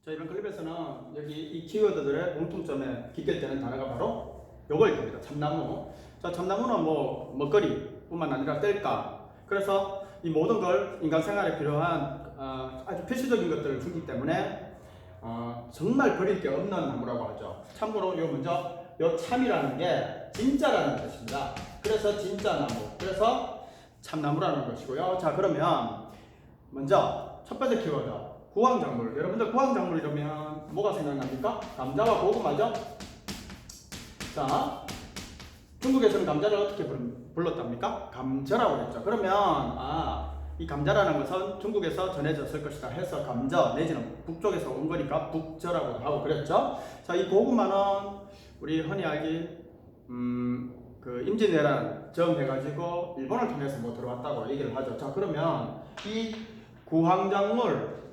자, 이번 클립에서는 여기 이 키워드들의 공통점에 깃결되는 단어가 바로 요거일 겁니다. 참나무. 자, 참나무는 뭐 먹거리뿐만 아니라 뗄감. 그래서 이 모든 걸 인간 생활에 필요한 아주 필수적인 것들을 주기 때문에 정말 버릴 게 없는 나무라고 하죠. 참고로 요 먼저 요 참이라는 게 진짜라는 뜻입니다. 그래서 진짜 나무. 그래서 참나무라는 것이고요. 자, 그러면 먼저 첫 번째 키워드. 구황작물. 여러분들 구황작물 이러면 뭐가 생각납니까? 감자와 고구마죠? 자, 중국에서는 감자를 어떻게 불렀답니까? 감저라고 했죠. 그러면 이 감자라는 것은 중국에서 전해졌을 것이다 해서 감저 내지는 북쪽에서 온 거니까 북저라고 하고 그랬죠. 자, 이 고구마는 우리 흔히 알기 그 임진왜란 정해가지고 일본을 통해서 뭐 들어왔다고 얘기를 하죠. 자, 그러면 이 구황작물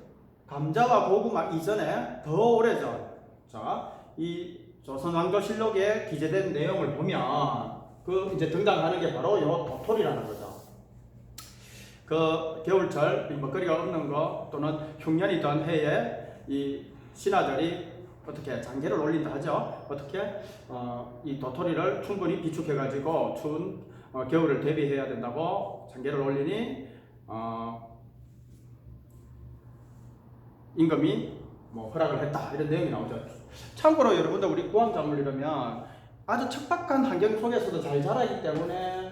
감자와 고구마 이전에 더 오래전, 자, 이 조선왕조실록에 기재된 내용을 보면 그 이제 등장하는 게 바로 요 도토리라는 거죠. 그 겨울철 먹거리가 없는 거 또는 흉년이던 해에 이 신하들이 어떻게 장계를 올린다 하죠. 어떻게 이 도토리를 충분히 비축해가지고 추운 겨울을 대비해야 된다고 장계를 올리니 임금이 뭐 허락을 했다 이런 내용이 나오죠. 참고로 여러분들 우리 구황작물이라면 아주 척박한 환경 속에서도 잘 자라기 때문에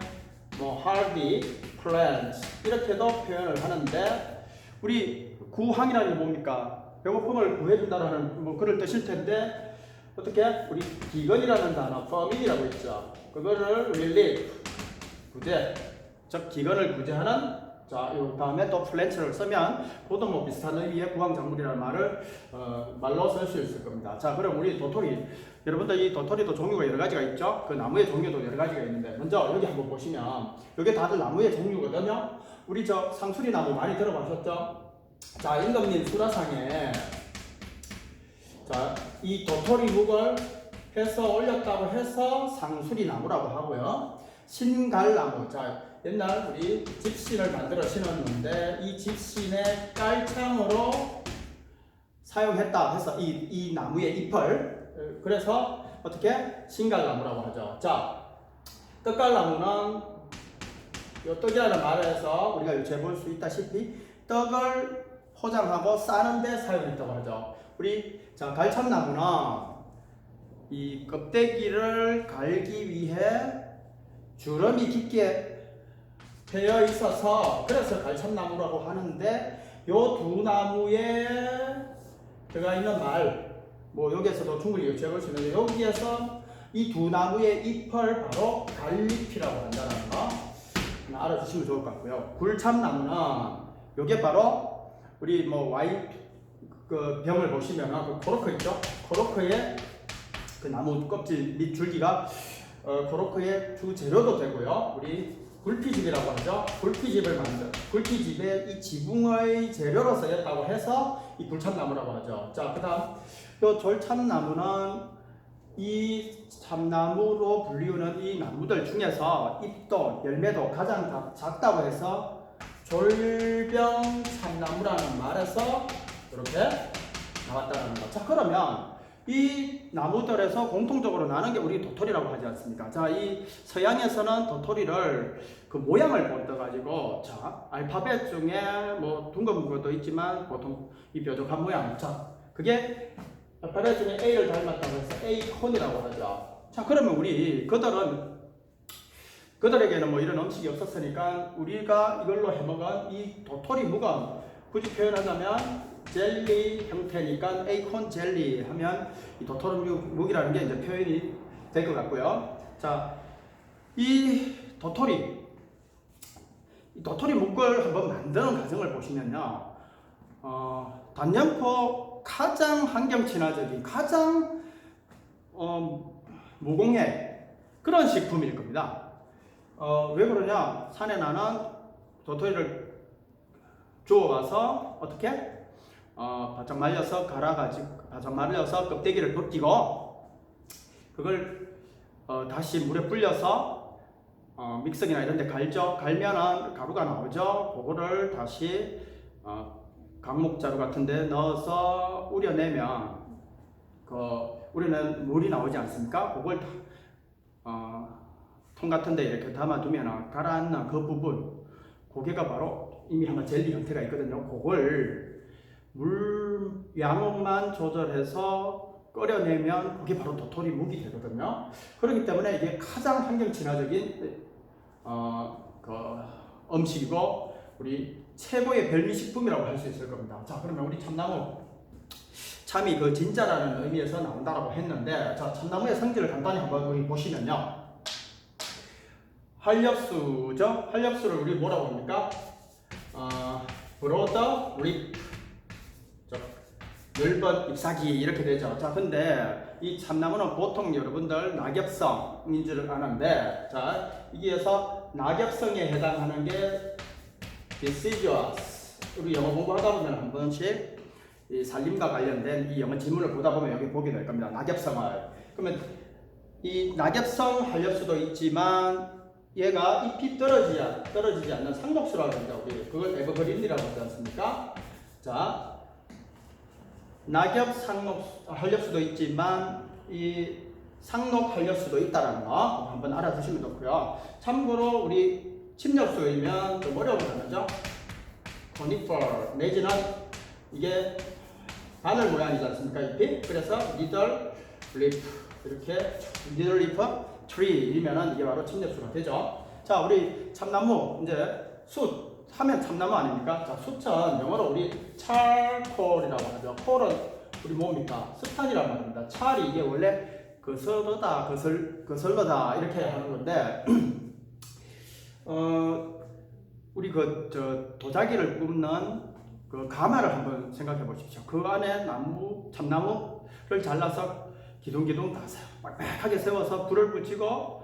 뭐 hardy plants 이렇게도 표현을 하는데 우리 구황이라는 게 뭡니까? 배고픔을 구해준다라는 뭐 그럴 뜻일 텐데 어떻게 우리 기근이라는 단어 famine이라고 있죠. 그거를 relief 구제 즉 기근을 구제하는 자, 요 다음에 또 플랜츠를 쓰면 보통 뭐 비슷한 의미의 구황작물이라는 말을 말로 쓸 수 있을 겁니다. 자, 그럼 우리 도토리 여러분들 이 도토리도 종류가 여러 가지가 있죠. 그 나무의 종류도 여러 가지가 있는데 먼저 여기 한번 보시면 여기 다들 나무의 종류거든요. 우리 저 상수리 나무 많이 들어보셨죠? 자, 임금님 수라상에 자, 이 도토리 묵을 해서 올렸다고 해서 상수리 나무라고 하고요. 신갈나무 자 옛날 우리 집신을 만들어 신었는데 이 집신의 깔창으로 사용했다 해서 이 나무의 잎을 그래서 어떻게 신갈나무라고 하죠. 자, 떡갈나무는 요 떡이라는 말에서 우리가 요새 볼 수 있다시피 떡을 포장하고 싸는데 사용했다고 하죠. 우리 자 갈참나무는 이 껍데기를 갈기 위해 주름이 깊게 되어 있어서 그래서 갈참나무라고 하는데 요 두 나무에 들어가 있는 말 뭐 여기에서도 충분히 유추해 볼 수 있는데 여기에서 이 두 나무의 잎을 바로 갈잎이라고 한다는 거 알아주시면 좋을 것 같고요. 굴참나무는 요게 바로 우리 뭐 와인 그 병을 보시면 그 코르크 있죠? 코르크의 그 나무 껍질 밑 줄기가 코르크의 주 재료도 되고요. 우리 굴피집이라고 하죠. 굴피집을 굴피집의 이 지붕의 재료로 쓰였다고 해서 이 굴참나무라고 하죠. 자, 그 다음 요 졸참나무는 이 참나무로 불리우는 이 나무들 중에서 잎도 열매도 가장 작다고 해서 졸병 참나무라는 말에서 이렇게 나왔다는 거. 자, 그러면 이 나무들에서 공통적으로 나는 게 우리 도토리라고 하지 않습니까? 자, 이 서양에서는 도토리를 그 모양을 보여가지고 자, 알파벳 중에 뭐 둥근 것도 있지만 보통 이 뾰족한 모양. 자, 그게 알파벳 중에 A를 닮았다고 해서 에이콘이라고 하죠. 자, 그러면 우리 그들에게는 뭐 이런 음식이 없었으니까 우리가 이걸로 해먹은 이 도토리 묵은 굳이 표현하자면 젤리 형태니까 에이콘 젤리 하면 이 도토리 묵이라는 게 이제 표현이 될 것 같고요. 자, 이 도토리 묵을 한번 만드는 과정을 보시면요. 단연포 가장 환경 친화적인 가장 무공해 그런 식품일 겁니다. 왜 그러냐? 산에 나는 도토리를 주워와서 어떻게? 바짝 말려서 바짝 말려서 껍데기를 벗기고 그걸 다시 물에 불려서 믹서기나 이런 데 갈죠. 갈면은 가루가 나오죠. 그거를 다시 강목자루 같은데 넣어서 우려내면 우리는 물이 나오지 않습니까? 그걸 통 같은데 이렇게 담아두면 가라앉는 그 부분, 그게가 바로 이미 한번 젤리 형태가 있거든요. 그걸 물 양만 조절해서 끓여내면 그게 바로 도토리 묵이 되거든요. 그렇기 때문에 이게 가장 환경 친화적인 음식이고 우리 최고의 별미식품이라고 할 수 있을 겁니다. 자, 그러면 우리 참나무, 참이 그 진짜라는 의미에서 나온다라고 했는데, 자, 참나무의 성질을 간단히 한번 우리 보시면요. 활엽수죠. 활엽수를 우리 뭐라고 합니까? broad leaf, 넓은 잎사귀 이렇게 되죠. 자, 근데 이 참나무는 보통 여러분들 낙엽성인 줄 아는데, 자, 여기에서 낙엽성에 해당하는 게 deciduous. 우리 영어 공부하다 보면 한 번씩 이 살림과 관련된 이 영어 지문을 보다 보면 여기 보게 될 겁니다. 낙엽성을. 그러면 이 낙엽성 활엽수도 있지만 얘가 잎이 떨어지지 않는 상록수라고 합니다. 우리 그걸 에버그린이라고 하지 않습니까? 자, 낙엽 상록 활엽수도 있지만 이 상록 활엽수도 있다라는 거 한번 알아두시면 좋고요. 참고로 우리 침엽수이면 좀 어려운 단어죠. 코니퍼 내지는 이게 바늘 모양이지 않습니까? 잎이. 그래서 middle leaf, 이렇게 middle leaf tree이면은 이게 바로 침엽수가 되죠. 자, 우리 참나무, 이제 숯 하면 참나무 아닙니까? 자, 숯은 영어로 우리 charcoal이라고 하죠. 콜은 우리 뭡니까? 스탄이란 말입니다. 찰이 이게 원래 거슬러다, 거슬러다 이렇게 하는 건데 우리 도자기를 굽는 그 가마를 한번 생각해 보십시오. 그 안에 참나무를 잘라서 기둥기둥 다 빽빽하게 세워서 불을 붙이고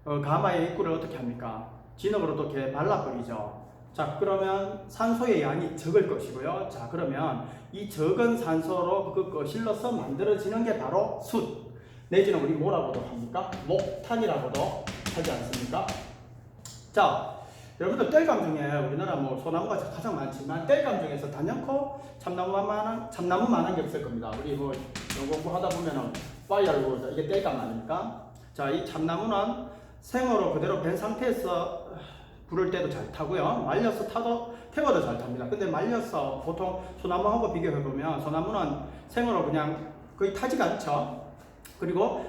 가마의 입구를 어떻게 합니까? 진흙으로 이렇게 발라버리죠. 자, 그러면 산소의 양이 적을 것이고요. 자, 그러면 이 적은 산소로 거실러서 만들어지는 게 바로 숯, 내지는 우리 뭐라고도 합니까? 목탄이라고도 하지 않습니까? 자, 여러분들 땔감 중에 우리나라 소나무가 가장 많지만 땔감 중에서 단연코 참나무만한 게 없을 겁니다. 우리 영어 공부하다 보면은 파이어우드, 이게 땔감 아닙니까? 자, 이 참나무는 생으로 그대로 벤 상태에서 부를 때도 잘 타고요. 말려서 태워도 잘 탑니다. 근데 말려서 보통 소나무하고 비교해보면 소나무는 생으로 그냥 거의 타지가 않죠. 그리고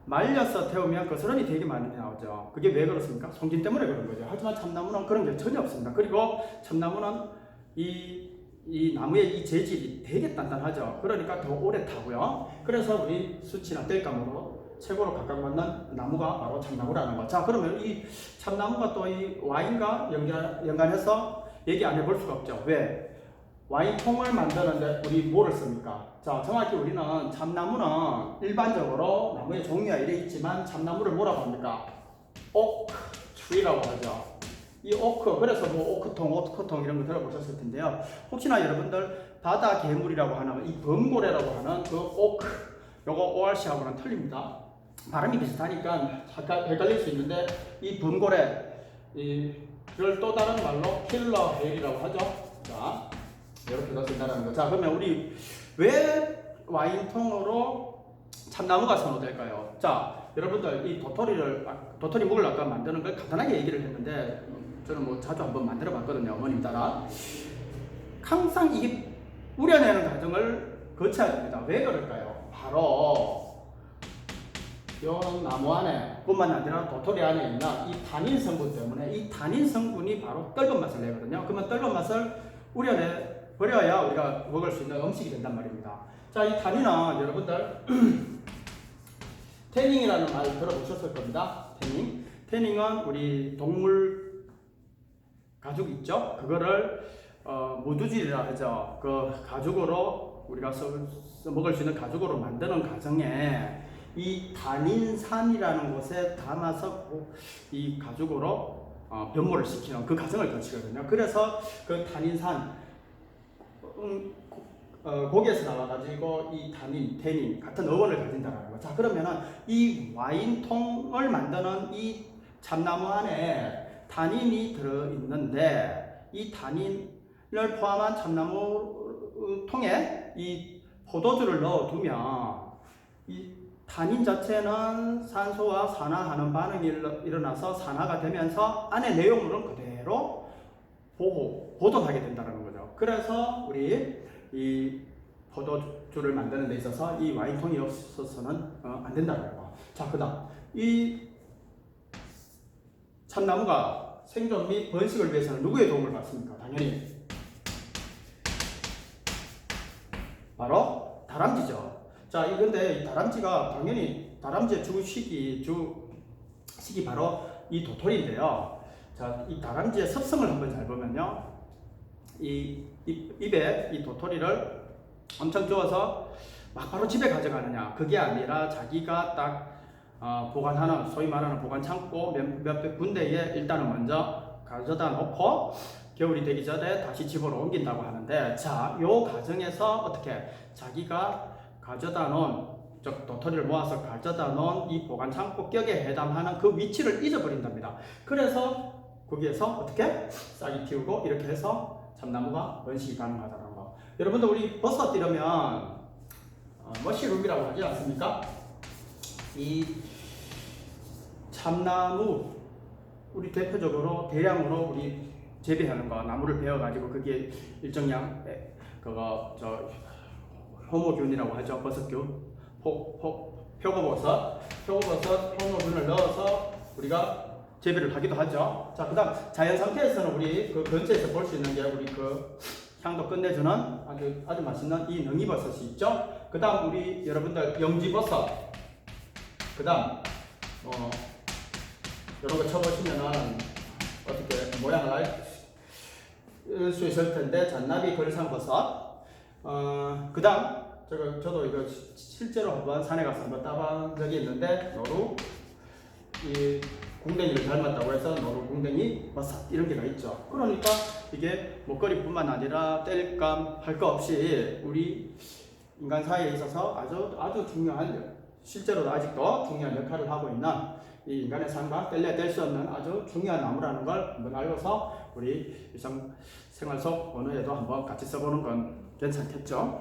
말려서 태우면 거스름이 되게 많이 나오죠. 그게 왜 그렇습니까? 송진 때문에 그런 거죠. 하지만 참나무는 그런 게 전혀 없습니다. 그리고 참나무는 이 나무의 이 재질이 되게 단단하죠. 그러니까 더 오래 타고요. 그래서 우리 수치나 땔감으로 최고로 각광받는 나무가 바로 참나무라는 거. 자, 그러면 이 참나무가 또 이 와인과 연관해서 얘기 안 해볼 수가 없죠. 왜? 와인통을 만드는데 우리 뭐를 씁니까? 자, 정확히 우리는 참나무는 일반적으로 나무의 종류가 이래 있지만 참나무를 뭐라고 합니까? 오크 트리라고 하죠. 이 오크, 그래서 오크통 이런 거 들어보셨을 텐데요. 혹시나 여러분들 바다 괴물이라고 하는 이 범고래라고 하는 그 오크, 요거 ORC하고는 틀립니다. 발음이 비슷하니까 잠깐 헷갈릴 수 있는데 이 범고래, 이를 또 다른 말로 킬러 헬이라고 하죠. 자, 이렇게 쓴다는 거. 자, 그러면 우리 왜 와인통으로 참나무가 선호될까요? 자, 여러분들 이 도토리 묵을 아까 만드는 걸 간단하게 얘기를 했는데 저는 자주 한번 만들어 봤거든요. 어머님 따라. 항상 이게 우려내는 과정을 거쳐야 됩니다. 왜 그럴까요? 바로 이 나무 안에 뿐만 아니라 도토리 안에 있는 이 타닌 성분 때문에 이 타닌 성분이 바로 떫은 맛을 내거든요. 그러면 떫은 맛을 우려내 버려야 우리가 먹을 수 있는 음식이 된단 말입니다. 자, 이 타닌은 여러분들 태닝이라는 말 들어보셨을 겁니다. 태닝은 우리 동물 가죽 있죠? 그거를 무두질이라 하죠. 그 가죽으로 우리가 먹을 수 있는 가죽으로 만드는 과정에 이 단인산이라는 곳에 담아서 이 가죽으로 변모를 시키는 그 과정을 거치거든요. 그래서 그 단인산 거기에서 나와가지고 이 태닌 같은 어원을 가진다라는 거. 자, 그러면은 이 와인통을 만드는 이 참나무 안에 단인이 들어있는데 이 단인 포함한 참나무 통에 이 포도주를 넣어두면 이 탄닌 자체는 산소와 산화하는 반응이 일어나서 산화가 되면서 안에 내용물은 그대로 보존하게 된다는 거죠. 그래서 우리 이 포도주를 만드는 데 있어서 이 와인통이 없어서는 안 된다는 거. 자, 그다음 이 참나무가 생존 및 번식을 위해서는 누구의 도움을 받습니까? 당연히 바로 다람쥐죠. 자, 이건데 이 다람쥐가 당연히 다람쥐의 주식이 바로 이 도토리인데요. 자, 이 다람쥐의 습성을 한번 잘 보면요, 입에 이 도토리를 엄청 주워서 막 바로 집에 가져가느냐, 그게 아니라 자기가 딱 보관하는, 소위 말하는 보관 창고 몇백 군데에 일단은 먼저 가져다 놓고 겨울이 되기 전에 다시 집으로 옮긴다고 하는데, 자, 요 과정에서 어떻게 자기가 가져다 놓은, 즉 도토리를 모아서 가져다 놓은 이 보관 창고 격에 해당하는 그 위치를 잊어버린답니다. 그래서 거기에서 어떻게 싹이 틔우고 이렇게 해서 참나무가 번식이 가능하다는 거. 여러분들 우리 버섯 이러면 머시룸이라고 하지 않습니까? 이 참나무 우리 대표적으로 대량으로 우리 재배하는 거, 나무를 베어 가지고 그게 일정량 그거 효모균이라고 하죠. 버섯균, 표고버섯 효모균을 넣어서 우리가 재배를 하기도 하죠. 자, 그다음 자연 상태에서는 우리 그 근처에서 볼 수 있는 게 우리 그 향도 끝내주는 아주 맛있는 이 능이버섯이 있죠. 그다음 우리 여러분들 영지버섯, 그다음 이런 거 쳐보시면은 어떻게 모양을 알 수 있을 텐데, 잔나비 걸상버섯, 그다음 저도 이거 실제로 한번 산에 가서 한번 따본 적이 있는데, 노루 이 궁뎅이를 닮았다고 해서 노루 궁뎅이 버섯 이런 게가 있죠. 그러니까 이게 먹거리뿐만 아니라 뗄감 할 거 없이 우리 인간 사회에 있어서 아주 중요한, 실제로도 아직도 중요한 역할을 하고 있는 이 인간의 삶과 뗄 수 없는 아주 중요한 나무라는 걸 한번 알고서 우리 일상생활 속 언어에도 한번 같이 써보는 건 괜찮겠죠.